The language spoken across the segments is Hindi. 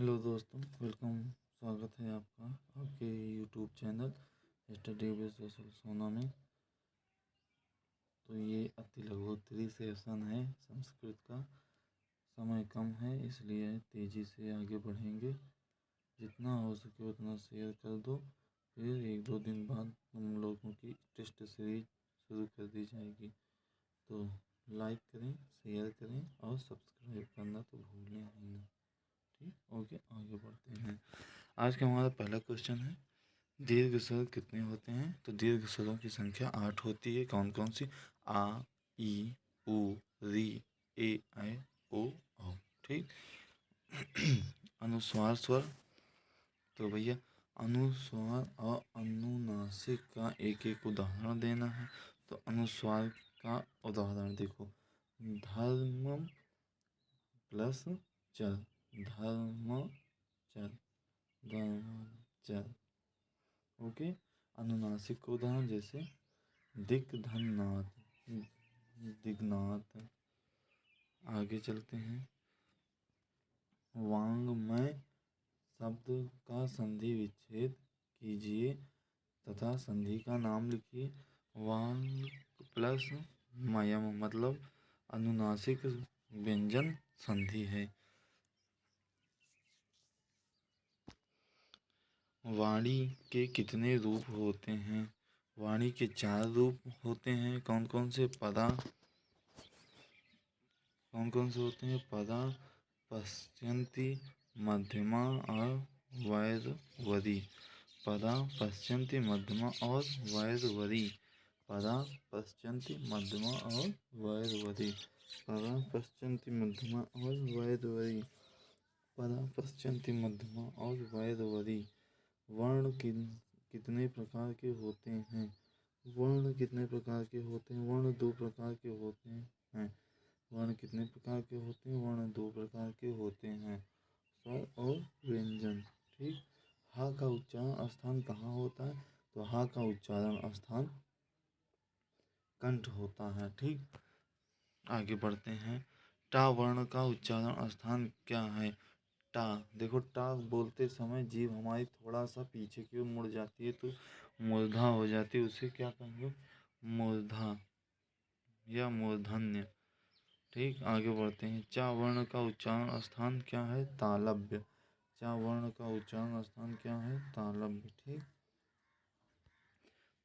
हेलो दोस्तों, वेलकम। स्वागत है आपका आपके YouTube channel study with social सोना में। तो ये अति लघु सेशन है संस्कृत का। समय कम है इसलिए तेज़ी से आगे बढ़ेंगे। जितना हो सके उतना शेयर कर दो। फिर 1-2 दिन बाद हम लोगों की टेस्ट सीरीज शुरू कर दी जाएगी। तो लाइक करें, शेयर करें और सब्सक्राइब करना तो भूलें ही ना। ठीक, ओके, आगे बढ़ते हैं। आज का हमारा पहला क्वेश्चन है, दीर्घ स्वर कितने होते हैं? तो दीर्घ स्वरों की संख्या 8 होती है। कौन कौन सी? आ, ई, उ, री, ए, ऐ, ओ, औ। ठीक। अनुस्वार स्वर, तो भैया अनुस्वार और अनुनासिक का एक एक उदाहरण देना है। तो अनुस्वार का उदाहरण देखो, धर्म प्लस चल, धर्म चल, धर्म चल। ओके। अनुनासिक का उदाहरण जैसे दिग्धनाथ, दिग्नाथ। आगे चलते हैं, वांग्मय शब्द का संधि विच्छेद कीजिए तथा संधि का नाम लिखिए। वांग प्लस मयम मतलब अनुनासिक व्यंजन संधि है। वाणी के कितने रूप होते हैं? वाणी के 4 रूप होते हैं। कौन कौन से? कौन कौन से होते हैं? पदा, पश्यन्ति, मध्यमा और वैरवरी। पदा, पश्यन्ति, मध्यमा और वैरवरी। पदा, पश्यन्ति, मध्यमा और वैरवरी। पदा, पश्यन्ति, मध्यमा और वैरवरी। पदा, पश्यन्ति, मध्यमा और वैरवरी। वर्ण कितने प्रकार के होते हैं? वर्ण कितने प्रकार के होते हैं? वर्ण 2 प्रकार के होते हैं। वर्ण कितने प्रकार के होते हैं? वर्ण 2 प्रकार के होते हैं, स्वर और व्यंजन। ठीक। हा का उच्चारण स्थान कहाँ होता है? तो हा का उच्चारण स्थान कंठ होता है। ठीक। आगे बढ़ते हैं, टा वर्ण का उच्चारण स्थान क्या है? टा, देखो टा बोलते समय जीभ हमारी थोड़ा सा पीछे की ओर मुड़ जाती है तो मूर्धा हो जाती है। उसे क्या कहेंगे? मूर्धा या मूर्धन्य। ठीक। आगे बढ़ते हैं, चा वर्ण का उच्चारण स्थान क्या है? तालव्य। चा वर्ण का उच्चारण स्थान क्या है? तालव्य। ठीक।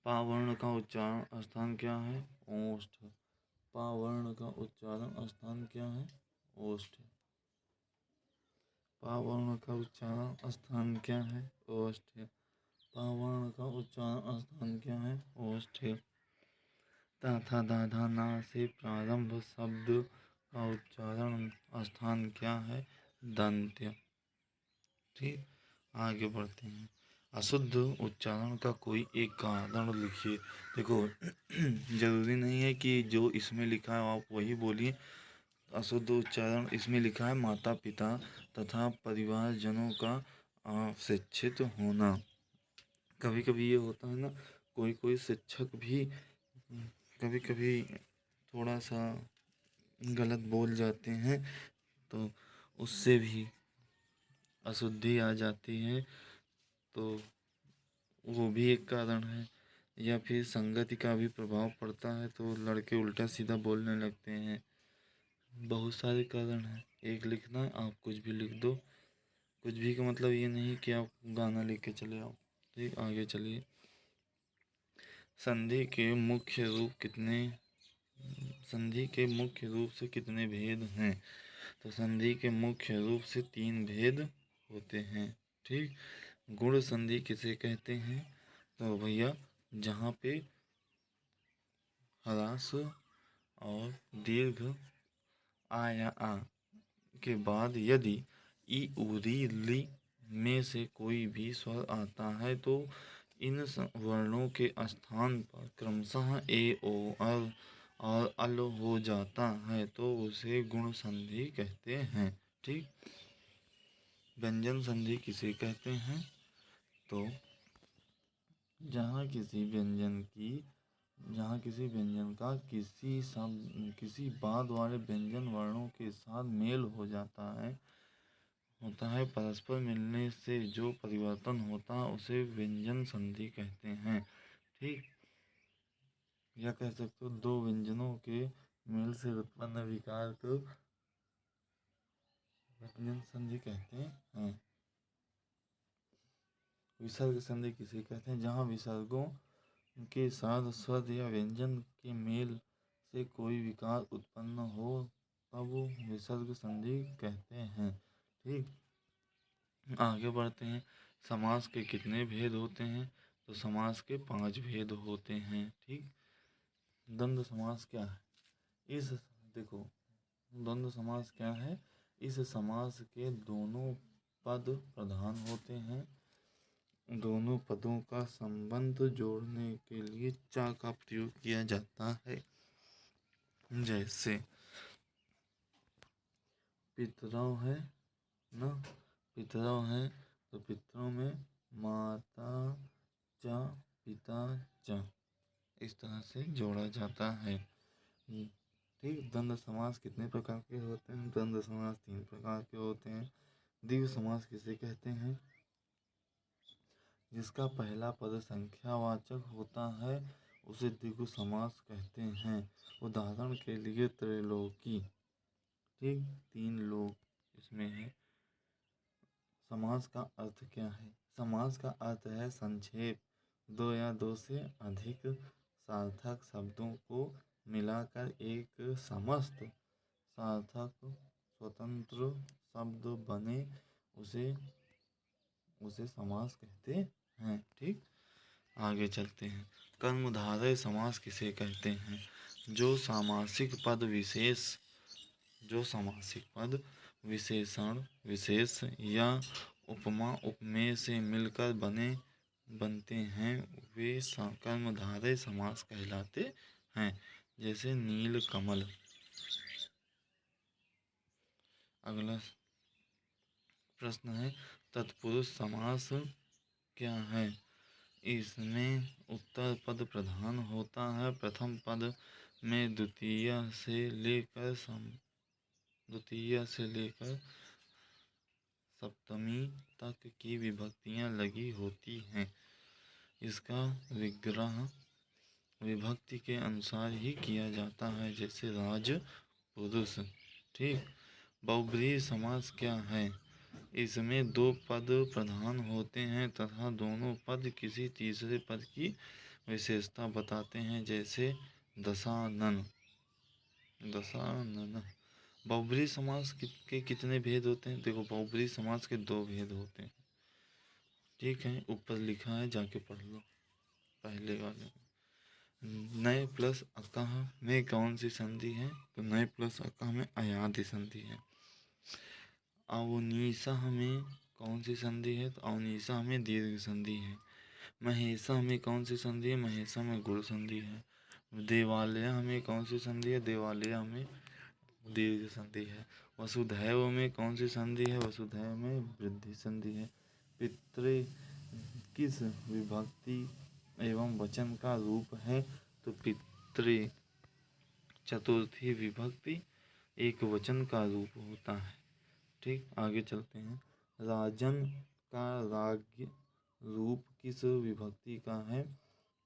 पा वर्ण का उच्चारण स्थान क्या है? ओष्ठ। पा वर्ण का उच्चारण स्थान क्या है? ओष्ठ। पा वर्ण का उच्चारण स्थान क्या है? ओष्ठ। पा वर्ण का उच्चारण स्थान क्या है? ओष्ठ। ता था दा धा ना से प्रारंभ शब्द का उच्चारण स्थान क्या है? दंत्य। ठीक। आगे बढ़ते हैं, अशुद्ध उच्चारण का कोई एक कारण लिखिए। देखो जरूरी नहीं है कि जो इसमें लिखा है आप वही बोलिए। अशुद्ध उच्चारण इसमें लिखा है माता पिता तथा परिवारजनों का शिक्षित होना। कभी कभी ये होता है ना, कोई कोई शिक्षक भी कभी कभी थोड़ा सा गलत बोल जाते हैं तो उससे भी अशुद्धि आ जाती है, तो वो भी एक कारण है। या फिर संगति का भी प्रभाव पड़ता है तो लड़के उल्टा सीधा बोलने लगते हैं। बहुत सारे कारण हैं, एक लिखना है आप कुछ भी लिख दो। कुछ भी का मतलब ये नहीं कि आप गाना लिख के चले आओ। ठीक। आगे चलिए, संधि के मुख्य रूप कितने? संधि के मुख्य रूप से कितने भेद हैं? तो संधि के मुख्य रूप से 3 भेद होते हैं। ठीक। गुण संधि किसे कहते हैं? तो भैया जहाँ पे ह्रास और दीर्घ आ या आ के बाद यदि ई उ री ली में से कोई भी स्वर आता है तो इन वर्णों के स्थान पर क्रमशः ए ओ अर और अल हो जाता है तो उसे गुण संधि कहते हैं। ठीक। व्यंजन संधि किसे कहते हैं? तो जहाँ किसी व्यंजन का किसी बाद वाले व्यंजन वर्णों के साथ मेल हो जाता है होता है। परस्पर मिलने से जो परिवर्तन होता है उसे व्यंजन संधि कहते हैं। ठीक, या कह सकते हो दो व्यंजनों के मेल से उत्पन्न विकार को व्यंजन संधि कहते हैं। विसर्ग संधि किसे कहते हैं? जहाँ विसर्गों के साथ स्वर या व्यंजन के मेल से कोई विकार उत्पन्न हो तब विसर्ग संधि कहते हैं। ठीक, आगे बढ़ते हैं। समास के कितने भेद होते हैं? तो समास के 5 भेद होते हैं। ठीक, द्वंद्व समास क्या है? इस देखो द्वंद्व समास क्या है? इस समास के दोनों पद प्रधान होते हैं। दोनों पदों का संबंध जोड़ने के लिए चा का प्रयोग किया जाता है। जैसे पितरौ है ना, पितरौ है तो पितरों में माता चा पिता चा, इस तरह से जोड़ा जाता है। ठीक, द्वंद्व समास कितने प्रकार के होते हैं? द्वंद्व समास 3 प्रकार के होते हैं। द्विगु समास किसे कहते हैं? जिसका पहला पद संख्यावाचक होता है उसे द्विगु समास कहते हैं। उदाहरण के लिए त्रैलोकी। ठीक, 3 लोग इसमें है। समास का अर्थ क्या है? समास का अर्थ है संक्षेप, 2 या 2 से अधिक सार्थक शब्दों को मिलाकर एक समस्त सार्थक स्वतंत्र शब्द बने उसे समास कहते हैं। ठीक, आगे चलते हैं। कर्मधारय समास किसे कहते हैं? जो सामासिक पद विशेषण विशेष या उपमा उपमेय से मिलकर बनते हैं वे कर्मधारय समास कहलाते हैं। जैसे नील कमल। अगला प्रश्न है तत्पुरुष समास क्या है? इसमें उत्तर पद प्रधान होता है। प्रथम पद में द्वितीय से लेकर सप्तमी तक की विभक्तियां लगी होती हैं। इसका विग्रह विभक्ति के अनुसार ही किया जाता है, जैसे राज पुरुष। ठीक, बहुब्रीहि समास क्या है? इसमें 2 पद प्रधान होते हैं तथा दोनों पद किसी तीसरे पद की विशेषता बताते हैं, जैसे दशानन। बहुब्रीहि समास के कितने भेद होते हैं? देखो बहुब्रीहि समास के 2 भेद होते हैं। ठीक है, ऊपर लिखा है, जाके पढ़ लो पहले वाले। नए प्लस अकह में कौन सी संधि है? तो नए प्लस अकह में अयादि संधि है। अवनीशः में कौन सी संधि है? तो अवनीशः में दीर्घ संधि है। महेशः में कौन सी संधि है? महेशः में गुण संधि है। देवालयः में कौन सी संधि है? देवालयः में दीर्घ संधि है। वसुधैव में कौन सी संधि है? वसुधैव में वृद्धि संधि है। पितृ किस विभक्ति एवं वचन का रूप है? तो पितृ चतुर्थी विभक्ति एक वचन का रूप होता है। ठीक, आगे चलते हैं। राजन का राज्य रूप किस विभक्ति का है?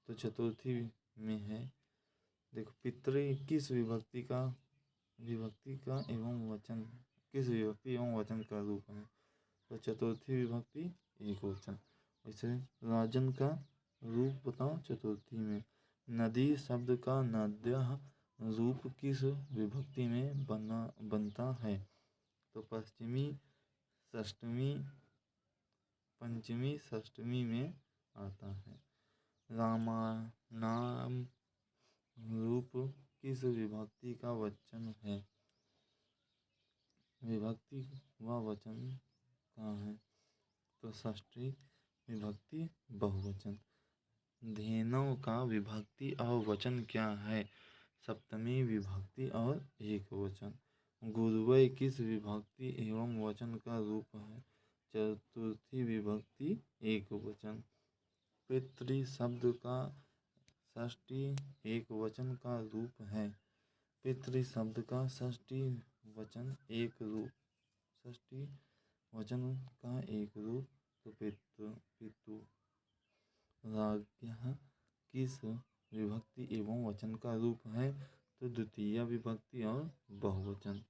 तो चतुर्थी में है। देखो पितृ किस विभक्ति एवं वचन किस विभक्ति एवं वचन का रूप है? तो चतुर्थी विभक्ति एक वचन। वैसे राजन का रूप बताओ चतुर्थी में। नदी शब्द का नद्यः रूप किस विभक्ति में बनता है? तो पंचमी षष्टमी में आता है। नाम रूप किस विभक्ति का वचन है? विभक्ति व वचन का है तो षष्ठी विभक्ति बहुवचन। धेनु का विभक्ति और वचन क्या है? सप्तमी विभक्ति और एक वचन। गुरुवै किस विभक्ति एवं वचन का रूप है? चतुर्थी विभक्ति एक वचन। पितृ शब्द का षष्ठी एक वचन का रूप है। पितृ शब्द का षष्ठी वचन एक रूप षष्ठी वचन का एक रूप तो पितु राज्ञः किस विभक्ति एवं वचन का रूप है तो द्वितीय विभक्ति और बहुवचन।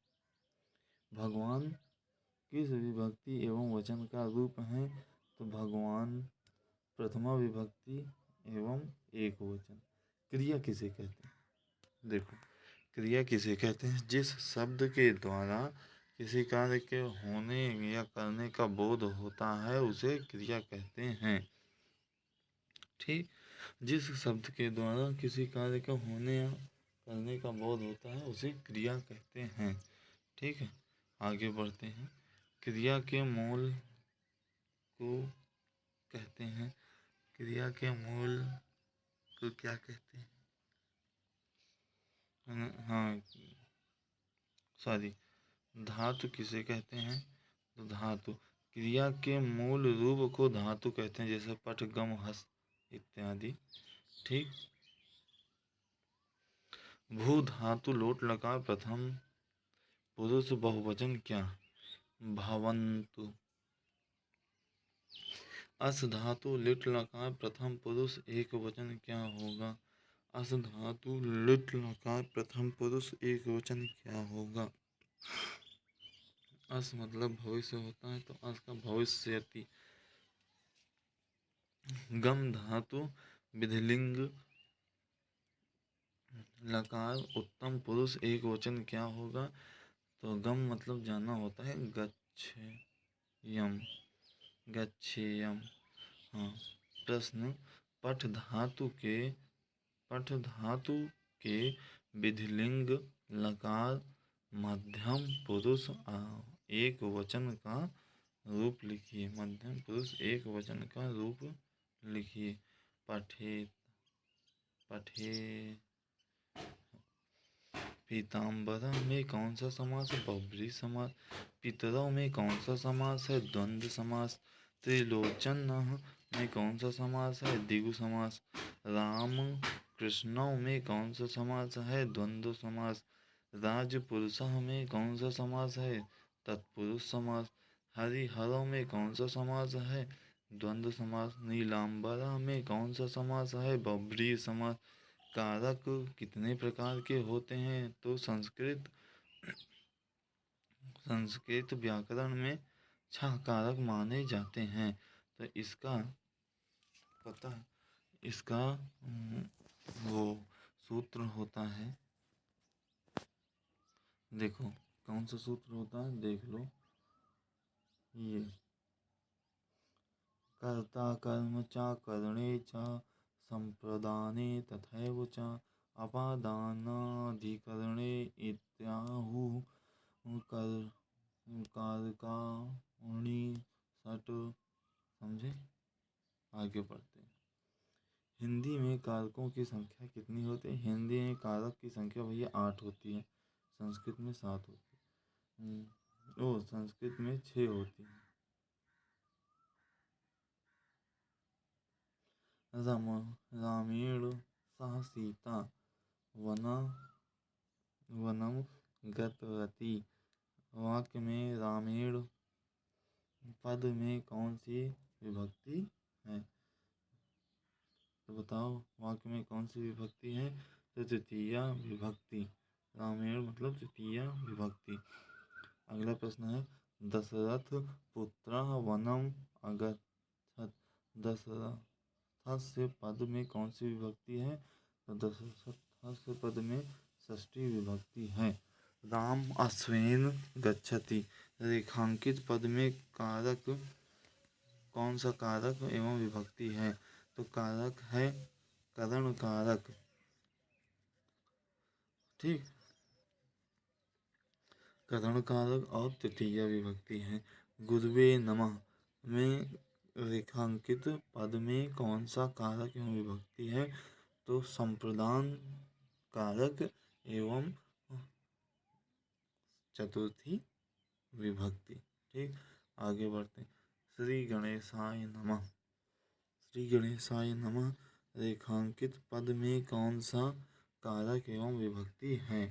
भगवान किस विभक्ति एवं वचन का रूप है तो भगवान प्रथमा विभक्ति एवं एक वचन। क्रिया किसे कहते हैं? देखो, क्रिया किसे कहते हैं? जिस शब्द के द्वारा किसी कार्य के होने या करने का बोध होता है उसे क्रिया कहते हैं। ठीक, जिस शब्द के द्वारा किसी कार्य के होने या करने का बोध होता है उसे क्रिया कहते हैं। ठीक है, आगे बढ़ते हैं। क्रिया के मूल को कहते हैं, क्रिया के मूल को क्या कहते हैं? हाँ सॉरी, धातु किसे कहते हैं तो धातु, क्रिया के मूल रूप को धातु कहते हैं, जैसे पठ गम हस इत्यादि। ठीक, भू धातु लोट लकार प्रथम पुरुष बहुवचन क्या? भवन्तु। अस धातु लिट लकार प्रथम पुरुष एक वचन क्या होगा? अस धातु लिट लकार प्रथम पुरुष एक वचन क्या होगा? अस मतलब भविष्य होता है तो अस का भविष्यति। गम धातु विधिलिंग लकार उत्तम पुरुष एक वचन क्या होगा तो गम मतलब जाना होता है, गच्छेयम, गच्छेयम। हाँ, प्रश्न, पठ धातु के विधिलिंग लकार मध्यम पुरुष एक वचन का रूप लिखिए। मध्यम पुरुष एक वचन का रूप लिखिए। पठेत, पठे। पीताम्बरा में कौन सा समास है? बहुब्रीहि समास। पितरौ में कौन सा समास है? द्वंद्व समास। त्रिलोचन में कौन सा समास है? द्विगु समास। राम कृष्णौ में कौन सा समास है? द्वंद्व समास। राजपुरुषः में कौन सा समास है? तत्पुरुष समास। हरिहरौ में कौन सा समास है? द्वंद्व समास। नीलांबरा में कौन सा समास है? बहुब्रीहि समास। कारक कितने प्रकार के होते हैं तो संस्कृत व्याकरण में 6 कारक माने जाते हैं। तो इसका पता है, इसका वो सूत्र होता है, देखो कौन सा सूत्र होता है देख लो, ये कर्ता कर्म च करणे च संप्रदाने तथैव च अपादानाधिकरणे इत्याहुः कारकाणि षट्। समझे? आगे बढ़ते हैं। हिंदी में कारकों की संख्या कितनी होती है? हिंदी में कारक की संख्या भैया 8 होती है, संस्कृत में 7 होती है। संस्कृत में 6 होती है। रामेण सह सीता वनम गतवती। वाक्य में रामेण पद में कौन सी विभक्ति है? तो बताओ, वाक्य में कौन सी विभक्ति है? तो तृतीय विभक्ति। रामेण मतलब तृतीय विभक्ति। अगला प्रश्न है, दशरथ पुत्र वनम अगच्छत्। दशरथ से पद में कौन सी विभक्ति है? तो दशरथ से पद में षष्ठी विभक्ति है। राम अश्वेन गच्छति। रेखांकित पद में कारक कौन सा कारक एवं विभक्ति है? तो कारक है करण कारक। ठीक, करण कारक और तृतीय विभक्ति है। गुरुवे नमः में रेखांकित पद में कौन सा कारक एवं विभक्ति है? तो संप्रदान कारक एवं चतुर्थी विभक्ति। ठीक, आगे बढ़ते हैं। श्री गणेशाय नमः। श्री गणेशाय नमः रेखांकित पद में कौन सा कारक एवं विभक्ति है?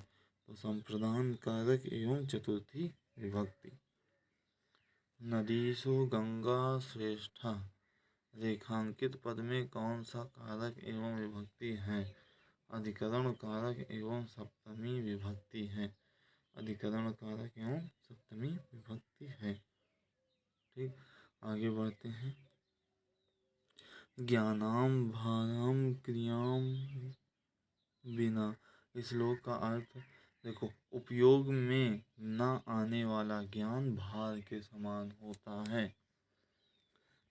तो संप्रदान कारक एवं चतुर्थी विभक्ति। नदीषु गंगा श्रेष्ठा। रेखांकित पद में कौन सा कारक एवं विभक्ति है? अधिकरण कारक एवं सप्तमी विभक्ति है। अधिकरण कारक एवं सप्तमी विभक्ति है। ठीक, आगे बढ़ते हैं। ज्ञानाम भानाम क्रियाम बिना। इस श्लोक का अर्थ देखो, उपयोग में न आने वाला ज्ञान भार के समान होता है।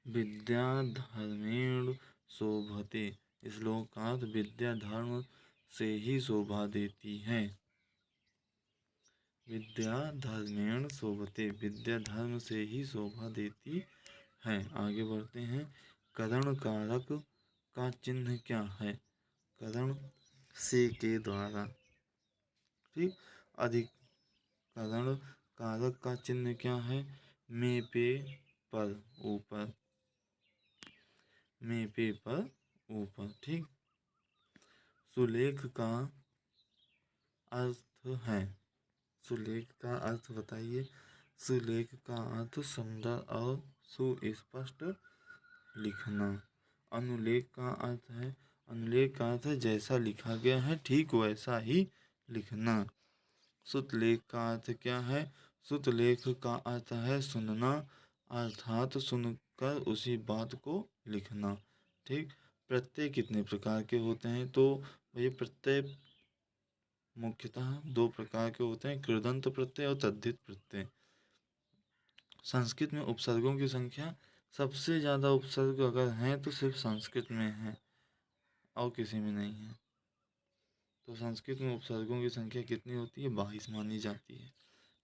विद्या धर्मेण शोभते। इस श्लोक का अर्थ विद्या धर्म से ही शोभा देती है। विद्या धर्मेण शोभते, विद्या धर्म से ही शोभा देती है। आगे बढ़ते हैं। करण कारक का चिन्ह क्या है? करण से के द्वारा। ठीक, अधिकरण कारक का चिन्ह क्या है? में पे पर ऊपर, में पे पर ऊपर। ठीक, सुलेख का अर्थ है। सुलेख का अर्थ बताइए। सुलेख का अर्थ सुंदर और सुस्पष्ट लिखना। अनुलेख का अर्थ है, अनुलेख का अर्थ है जैसा लिखा गया है ठीक वैसा ही लिखना। सुतलेख का अर्थ क्या है? सुतलेख का अर्थ है सुनना, अर्थात सुनकर उसी बात को लिखना। ठीक, प्रत्यय कितने प्रकार के होते हैं? तो ये प्रत्यय मुख्यतः दो प्रकार के होते हैं, कृदंत प्रत्यय और तद्धित प्रत्यय। संस्कृत में उपसर्गों की संख्या, सबसे ज़्यादा उपसर्ग अगर हैं तो सिर्फ संस्कृत में है और किसी में नहीं है। तो संस्कृत में उपसर्गों की संख्या कितनी होती है? 22 मानी जाती है।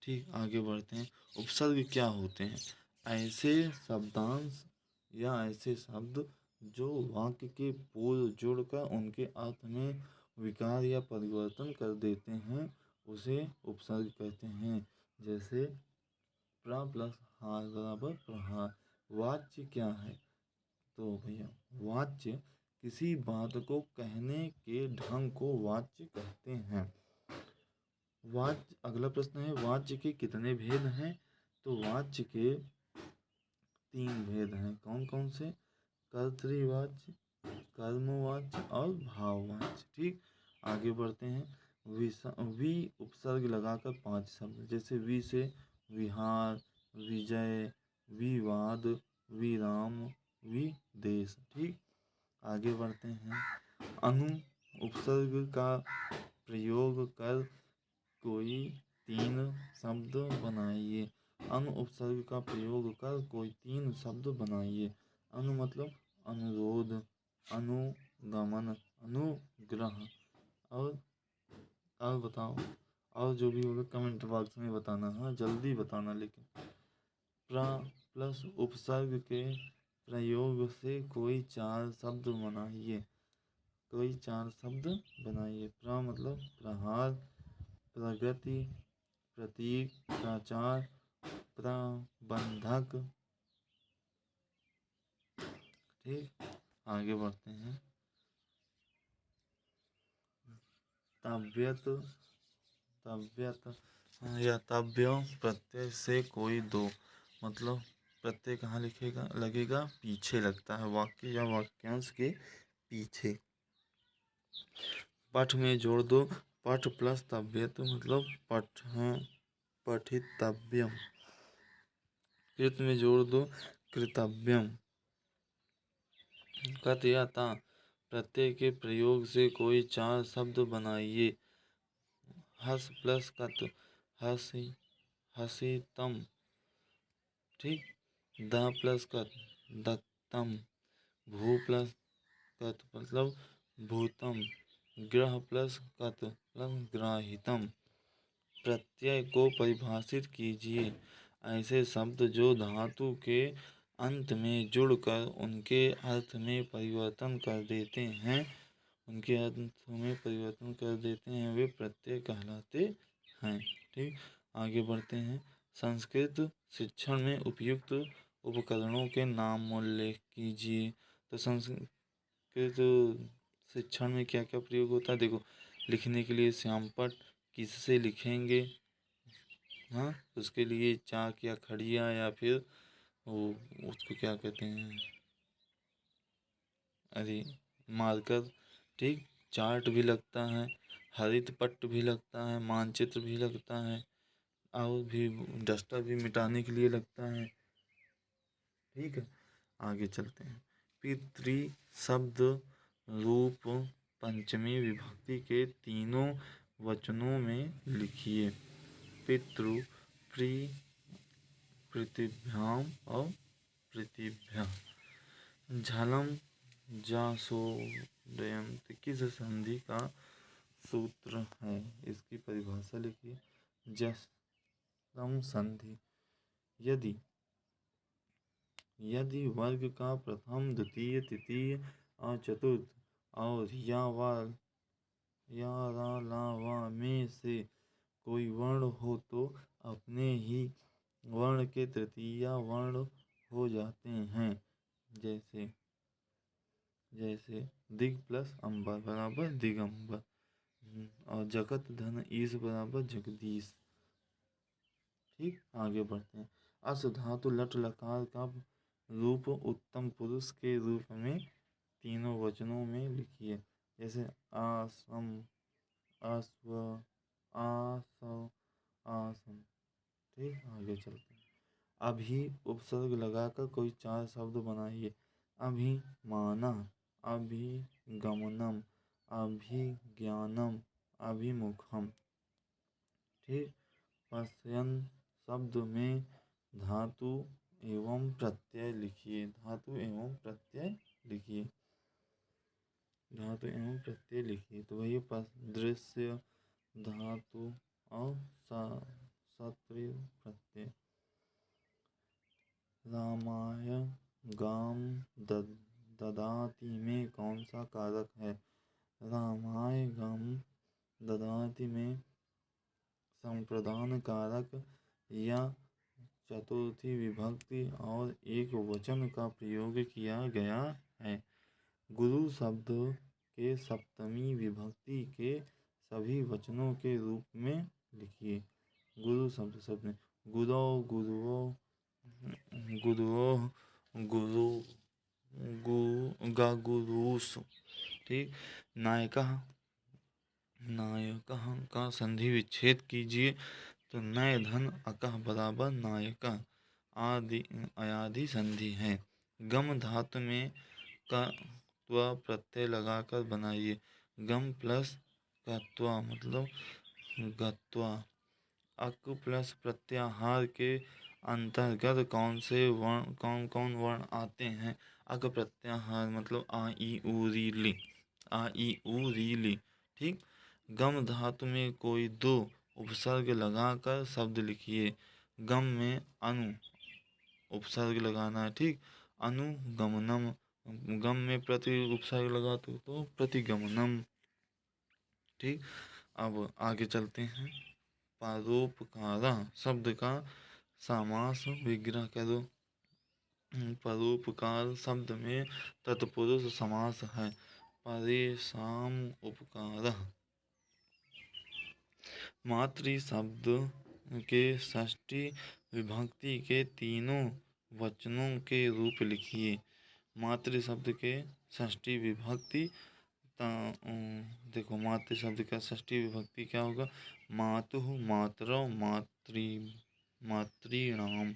ठीक, आगे बढ़ते हैं। उपसर्ग क्या होते हैं? ऐसे शब्दांश या ऐसे शब्द जो वाक्य के पूर्व जुड़कर उनके अर्थ में विकार या परिवर्तन कर देते हैं, उसे उपसर्ग कहते हैं। जैसे प्र प्लस हार बराबर प्रहार। वाच्य क्या है? तो भैया वाच्य किसी बात को कहने के ढंग को वाच्य कहते हैं। वाच्य, अगला प्रश्न है वाच्य के कितने भेद हैं? तो वाच्य के 3 भेद हैं। कौन कौन से? कर्तृवाच्य, कर्मवाच्य और भाववाच्य। ठीक, आगे बढ़ते हैं। वी उपसर्ग लगाकर 5 शब्द, जैसे वी से विहार, विजय, विवाद, विराम, विदेश। ठीक, आगे बढ़ते हैं। अनु उपसर्ग का प्रयोग कर कोई 3 शब्द बनाइए। अनु उपसर्ग का प्रयोग कर कोई 3 शब्द बनाइए। अनु मतलब अनुरोध, अनुगमन, अनुग्रह। और बताओ, और जो भी होगा कमेंट बॉक्स में बताना। हाँ, जल्दी बताना लेकिन। प्र प्लस उपसर्ग के प्रयोग से कोई 4 शब्द बनाइए। कोई 4 शब्द बनाइए। प्र मतलब प्रहार, प्रगति, प्रतीक, प्रचार, प्रबंधक। ठीक, आगे बढ़ते हैं। तव्यत, तव्यत या तव्य प्रत्यय से कोई 2, मतलब प्रत्यय कहाँ लिखेगा लगेगा? पीछे लगता है, वाक्य या वाक्यांश के पीछे। पठ में जोड़ दो। पठ प्लस तव्यत मतलब पठ, पठितव्यम। कृत में जोड़ दो, कृतव्यम। कत या ता प्रत्यय के प्रयोग से कोई 4 शब्द बनाइए। हस प्लस कत, हसी, हसीतम। ठीक, द प्लस कत, दत्तम। भू प्लस कत मतलब भूतम। ग्रह प्लस कत प्लस ग्राहितम। प्रत्यय को परिभाषित कीजिए। ऐसे शब्द जो धातु के अंत में जुड़कर उनके अर्थ में परिवर्तन कर देते हैं, उनके अर्थ में परिवर्तन कर देते हैं, वे प्रत्यय कहलाते हैं। ठीक, आगे बढ़ते हैं। संस्कृत शिक्षण में उपयुक्त उपकरणों के नाम उल्लेख कीजिए। तो संस्कृत शिक्षण में क्या क्या प्रयोग होता है? देखो, लिखने के लिए श्यामपट्ट। किससे लिखेंगे? हाँ, उसके लिए चाक या खड़िया या फिर वो उसको क्या कहते हैं, अरे मार्कर, ठीक, चार्ट भी लगता है, हरित पट्ट भी लगता है, मानचित्र भी लगता है, और भी डस्टर भी मिटाने के लिए लगता है। ठीक है, आगे चलते हैं। पितृ शब्द रूप पंचमी विभक्ति के तीनों वचनों में लिखिए। पितृ, प्री, पृथिभ्याम और पृथिभ्या। झलम जासोदयंत किस संधि का सूत्र है? इसकी परिभाषा लिखिए। जसम संधि। यदि यदि वर्ग का प्रथम, द्वितीय, तृतीय और चतुर्थ और या व या रा ला वा में से कोई वर्ण हो तो अपने ही वर्ण के तृतीय वर्ण हो जाते हैं। जैसे जैसे दिग प्लस अंबर बराबर दिगंबर, और जगत धन ईश बराबर जगदीश। ठीक, आगे बढ़ते हैं। अस धातु लट लकार का रूप उत्तम पुरुष के रूप में तीनों वचनों में लिखिए। जैसे आसम, अश्व, आसव, आसम। ठीक, आगे चलते हैं। अभी उपसर्ग लगाकर कोई चार शब्द बनाइए। अभिमाना, अभिगमनम, अभिज्ञानम, अभिमुखम। ठीक, पश्यन शब्द में धातु एवं प्रत्यय लिखिए। धातु एवं प्रत्यय लिखिए। धातु एवं प्रत्यय लिखिए। तो वही दृश्य धातु और सत्रि प्रत्यय। रामाय गाम ददाति में कौन सा कारक है? रामाय गाम ददाति में संप्रदान कारक या चतुर्थी विभक्ति और एक वचन का प्रयोग किया गया है। गुरु शब्द के सप्तमी विभक्ति के सभी वचनों के रूप में लिखिए। गुरु शब्द में गुरो, गुरुओ, गुरुओ, गुरु, गुरुस। ठीक, नायका, नायका का संधि विच्छेद कीजिए तो नय धन अकह बराबर नायका। आदि अयादि संधि है। गम धातु में का त्व प्रत्यय लगाकर बनाइए। गम प्लस कत्वा मतलब गत्वा। अक प्लस प्रत्याहार के अंतर्गत कौन से वर्ण, कौन कौन वर्ण आते हैं? अक प्रत्याहार मतलब आ ई उ री ली, आ ई उ री ली। ठीक, गम धातु में कोई दो उपसर्ग लगाकर शब्द लिखिए। गम में अनु उपसर्ग लगाना है। ठीक, अनुगमनम। गम में प्रति उपसर्ग लगाते तो प्रतिगमनम। ठीक, अब आगे चलते हैं। परोपकार शब्द का समास विग्रह करो। परोपकार शब्द में तत्पुरुष समास है। परेशान उपकार। मातृ शब्द के षष्ठी विभक्ति के तीनों वचनों के रूप लिखिए। मातृ शब्द के षष्ठी विभक्ति देखो, मातृ शब्द का षष्ठी विभक्ति क्या होगा? मातुः, मातरौ, मातृ, मातृणाम।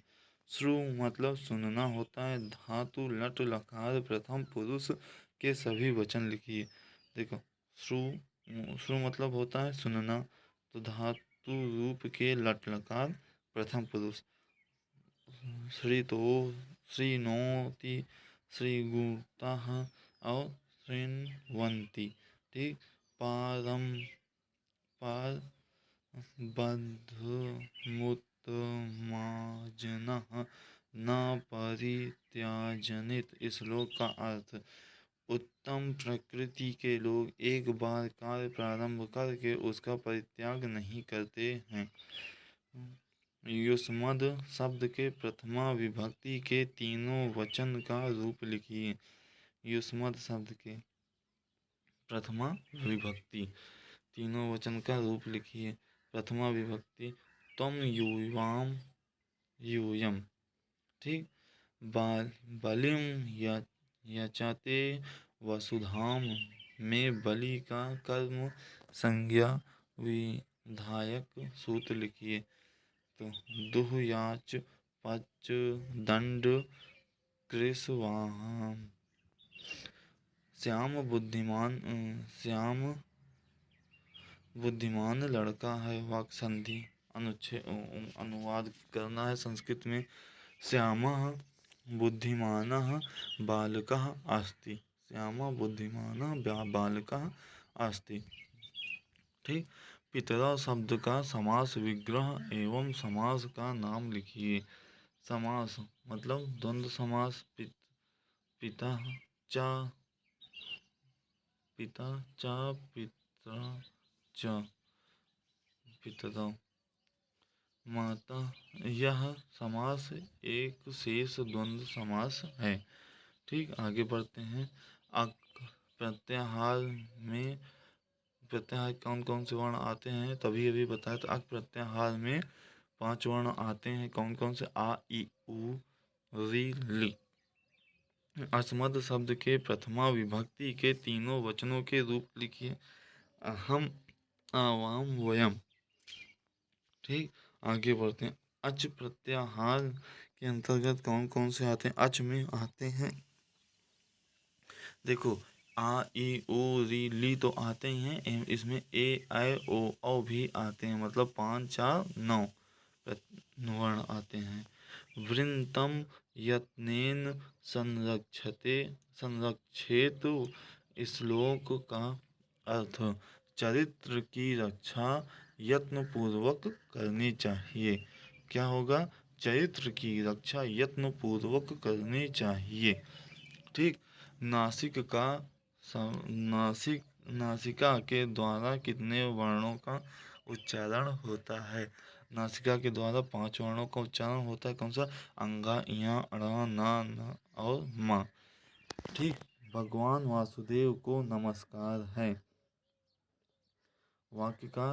श्रु मतलब सुनना होता है। धातु लट लकार प्रथम पुरुष के सभी वचन लिखिए। देखो, श्रु, श्रु मतलब होता है सुनना, तो धातु रूप के लट लकार प्रथम पुरुष। श्री तो, श्रीनोति, श्रीगुप्तः और श्रृण्वन्ति। ठीक, पारम, पार बद्धमुत्तमाजनः न परित्याजनित। श्लोक का अर्थ: उत्तम प्रकृति के लोग एक बार कार्य प्रारंभ करके उसका परित्याग नहीं करते हैं। युष्मद् शब्द के प्रथमा विभक्ति के तीनों वचन का रूप लिखिए। युष्मद् शब्द के प्रथमा विभक्ति तीनों वचन का रूप लिखिए। प्रथमा विभक्ति त्वम यूवाम यूयम। ठीक। बलिम यचाते वसुधाम में बलि का कर्म संज्ञा विधायक सूत्र लिखिए। तो दुहयाच पच दंड कृशवाहम। श्याम बुद्धिमान लड़का है। वाक् संधि अनुवाद करना है संस्कृत में। श्यामः बुद्धिमानः बालकः अस्ति। श्यामः बुद्धिमानः बालकः अस्ति। ठीक। पितरौ शब्द का समास विग्रह एवं समास का नाम लिखिए। समास मतलब द्वंद्व समास। पिता च पिता च पितरौ माता। यह समास एक शेष द्वंद्व समास है। ठीक। आगे बढ़ते हैं। अक प्रत्याहार में प्रत्याहार कौन कौन से वर्ण आते हैं तभी अभी बताया। तो अक प्रत्याहार में 5 वर्ण आते हैं। कौन कौन से? आ इ उ री ली। अस्मद शब्द के प्रथमा विभक्ति के तीनों वचनों के रूप लिखिए। अहम, आवाम, वयम। ठीक। आगे बढ़ते हैं। अच प्रत्याहार के अंतर्गत कौन कौन से आते हैं? अच में आते हैं, देखो, आ इ उ री ली तो आते ही हैं। इसमें ए ऐ ओ औ भी आते हैं। मतलब 5 4 9 वर्ण आते हैं। वृंतम यत्नेन संरक्षेत श्लोक का अर्थ चरित्र की रक्षा यत्न पूर्वक करनी चाहिए। क्या होगा? चरित्र की रक्षा यत्न पूर्वक करनी चाहिए। ठीक। नासिका के द्वारा कितने वर्णों का उच्चारण होता है? नासिका के द्वारा 5 वर्णों का उच्चारण होता है। कौन सा? अंगा, इया, अड़ा, ना, न और मा। ठीक। भगवान वासुदेव को नमस्कार है। वाक्य का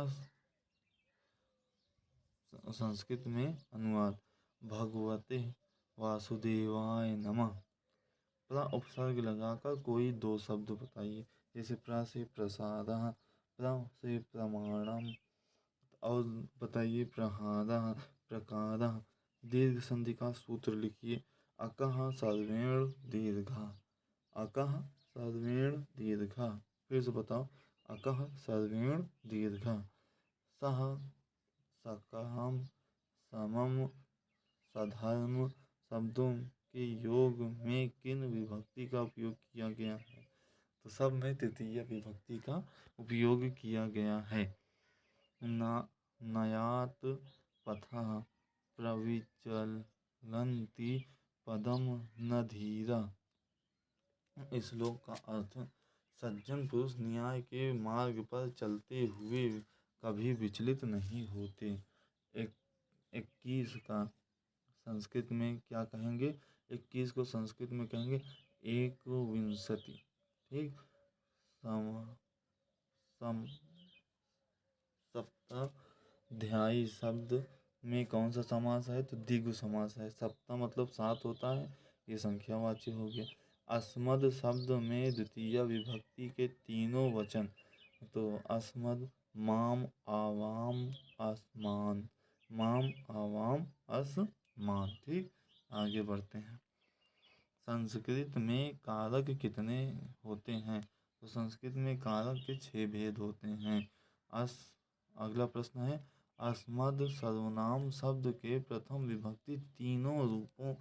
संस्कृत में अनुवाद। भगवते वासुदेवाय नमः। प्र उपसर्ग लगाकर कोई 2 शब्द बताइए। जैसे प्र से प्रसादः, प्र से प्रमाणम, और बताइए प्रहारः, प्रकारः। दीर्घ संधि का सूत्र लिखिए। अकः सर्वेण दीर्घः। अकः सर्वेण दीर्घः। फिर से बताओ। अकः सर्वेण दीर्घः। सह, सकहम, समम, सधर्म शब्दों के योग में किन विभक्ति का उपयोग किया गया है? तो सब में तृतीय विभक्ति का उपयोग किया गया है। नयात पथः प्रविचलन्ति पदम न धीरा। इस श्लोक का अर्थ सज्जन पुरुष न्याय के मार्ग पर चलते हुए कभी विचलित नहीं होते। 21 का संस्कृत में क्या कहेंगे? 21 को संस्कृत में कहेंगे एकविंशति। ठीक। सप्ताध्यायी शब्द में कौन सा समास है? तो द्विगु समास है। सप्ताह मतलब 7 होता है, ये संख्यावाची हो गया। अस्मद शब्द में द्वितीय विभक्ति के तीनों वचन। तो अस्मद, माम, आवाम, आसमान। माम, आवाम, आसमान। ठीक। आगे बढ़ते हैं। संस्कृत में कारक कितने होते हैं? तो संस्कृत में कारक के 6 भेद होते हैं। अगला प्रश्न है अस्मद सर्वनाम शब्द के प्रथम विभक्ति तीनों रूपों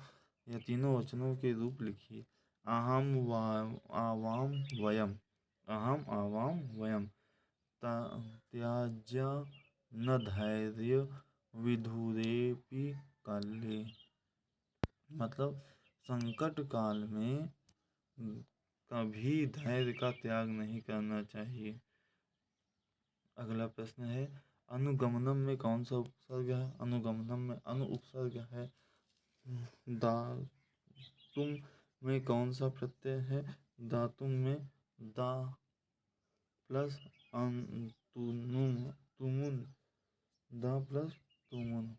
या तीनों वचनों के रूप लिखिए। अहम, आवाम, वयम। अहम, आवाम, वयम। त्याज्य न धैर्य विधुरेपि काले। मतलब संकट काल में कभी धैर्य का त्याग नहीं करना चाहिए। अगला प्रश्न है अनुगमनम में कौन सा उपसर्ग है? अनुगमनम में अनु उपसर्ग है। दातुम में कौन सा प्रत्यय है? दातुम में दा प्लस तुमुन, दा प्लस तुम।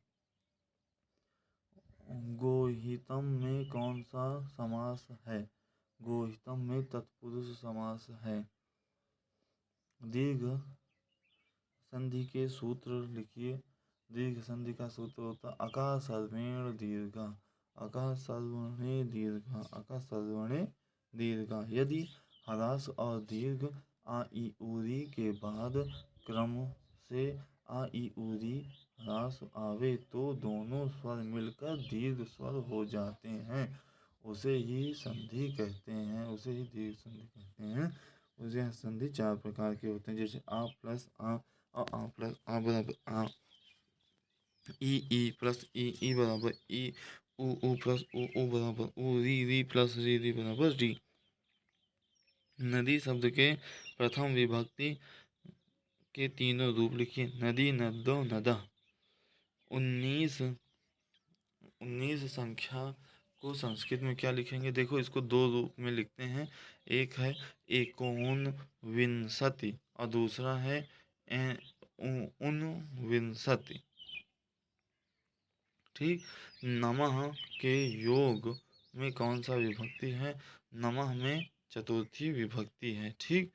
गोहितम में कौन सा समास है? गोहितम में तत्पुरुष समास है। दीर्घ संधि के सूत्र लिखिए। दीर्घ संधि का सूत्र होता है अका सर्वेण दीर्घा, अका सर्वणे दीर्घा, अका सर्वणे दीर्घा। यदि ह्रास और दीर्घ आ ई उरी के बाद क्रम से आ ई उरी ह्रास आवे तो दोनों स्वर मिलकर दीर्घ स्वर हो जाते हैं, उसे ही संधि कहते हैं, उसे ही दीर्घ संधि कहते हैं। उसे संधि चार प्रकार के होते हैं, जैसे आ प्लस आ प्लस आ बराबर आ, ई प्लस ई बराबर ई, उ प्लस उ बराबर उ, री प्लस री बराबर री। नदी शब्द के प्रथम विभक्ति के तीनों रूप लिखिए। नदी, नद्दो, नदा। 19 संख्या को संस्कृत में क्या लिखेंगे? देखो, इसको दो रूप में लिखते हैं। एक है एकोनविंशति और दूसरा है ऊनविंशति। ठीक। नमः के योग में कौन सा विभक्ति है? नमः में चतुर्थी विभक्ति है। ठीक।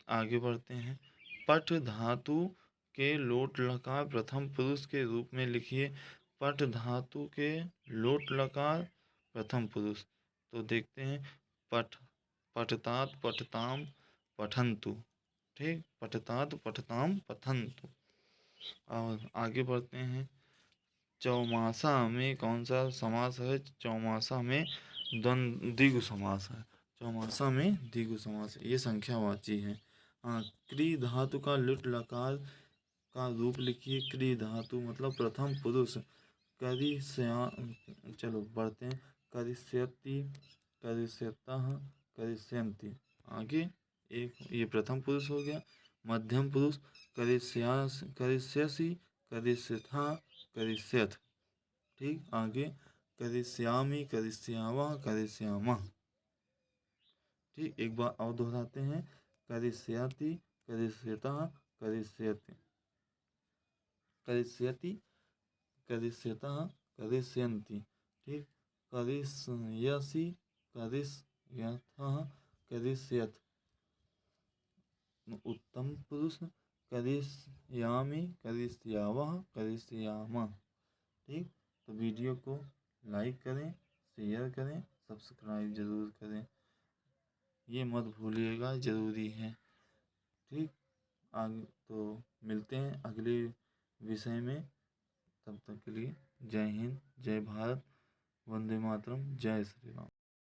आगे बढ़ते हैं। पठ धातु के लोट लकार प्रथम पुरुष के रूप में लिखिए। पठ धातु के लोट लकार प्रथम पुरुष तो देखते हैं पठ, पठतात, पठताम, पठन्तु। ठीक। पठतात, पठताम, पठन्तु। और आगे बढ़ते हैं। चौमासा में कौन सा समास है? चौमासा में द्विगु समास है। चौमासा में द्विगु समास है। ये संख्यावाची है। क्री धातु का लुट लकार का रूप लिखिए। क्री धातु मतलब प्रथम पुरुष। चलो बढ़ते हैं। करिष्यति, करिष्यतः, करिष्यन्ति। आगे एक ये प्रथम पुरुष हो गया। मध्यम पुरुष करिष्यसि, करिष्यथा, करिष्यथ। ठीक। आगे करिष्यामि, करिष्यावः, करिष्यामः। ठीक। एक बार और दोहराते हैं। करिष्यति, करिष्यतः, करिष्यति, करिष्यति, करिष्यतः, करिष्यन्ति। ठीक। करिष्यसि, करिष्यथः, करिष्यथ। उत्तम पुरुष करिष्यामि, करिष्यावः, करिष्यामः। ठीक। तो वीडियो को लाइक करें, शेयर करें, सब्सक्राइब जरूर करें, ये मत भूलिएगा, ज़रूरी है। ठीक। आगे तो मिलते हैं अगले विषय में। तब तक के लिए जय हिंद, जय भारत, वंदे मातरम, जय श्री राम।